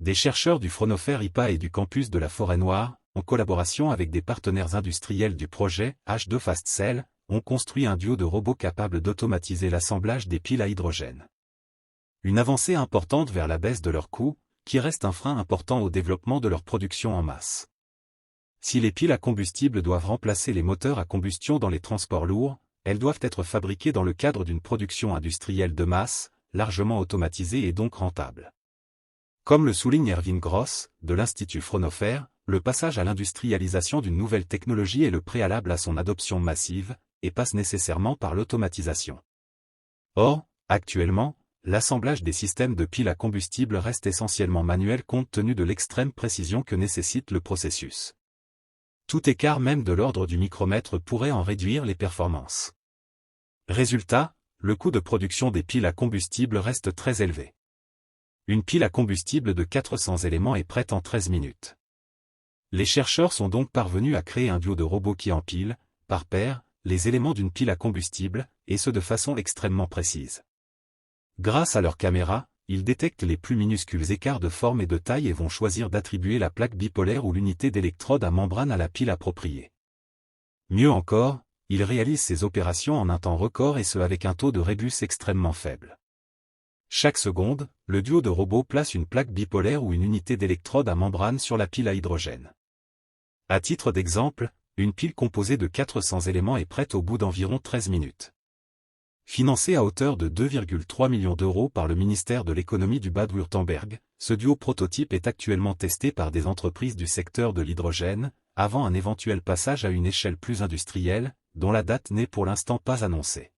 Des chercheurs du Fraunhofer IPA et du campus de la Forêt-Noire, en collaboration avec des partenaires industriels du projet H2 Fast Cell, ont construit un duo de robots capables d'automatiser l'assemblage des piles à hydrogène. Une avancée importante vers la baisse de leurs coûts, qui reste un frein important au développement de leur production en masse. Si les piles à combustible doivent remplacer les moteurs à combustion dans les transports lourds, elles doivent être fabriquées dans le cadre d'une production industrielle de masse, largement automatisée et donc rentable. Comme le souligne Erwin Gross, de l'Institut Fraunhofer, le passage à l'industrialisation d'une nouvelle technologie est le préalable à son adoption massive, et passe nécessairement par l'automatisation. Or, actuellement, l'assemblage des systèmes de piles à combustible reste essentiellement manuel compte tenu de l'extrême précision que nécessite le processus. Tout écart même de l'ordre du micromètre pourrait en réduire les performances. Résultat, le coût de production des piles à combustible reste très élevé. Une pile à combustible de 400 éléments est prête en 13 minutes. Les chercheurs sont donc parvenus à créer un duo de robots qui empilent, par paire, les éléments d'une pile à combustible, et ce de façon extrêmement précise. Grâce à leurs caméras, ils détectent les plus minuscules écarts de forme et de taille et vont choisir d'attribuer la plaque bipolaire ou l'unité d'électrode à membrane à la pile appropriée. Mieux encore, ils réalisent ces opérations en un temps record et ce avec un taux de rébus extrêmement faible. Chaque seconde, le duo de robots place une plaque bipolaire ou une unité d'électrode à membrane sur la pile à hydrogène. À titre d'exemple, une pile composée de 400 éléments est prête au bout d'environ 13 minutes. Financé à hauteur de 2,3 millions d'euros par le ministère de l'économie du Bade-Wurtemberg, ce duo prototype est actuellement testé par des entreprises du secteur de l'hydrogène, avant un éventuel passage à une échelle plus industrielle, dont la date n'est pour l'instant pas annoncée.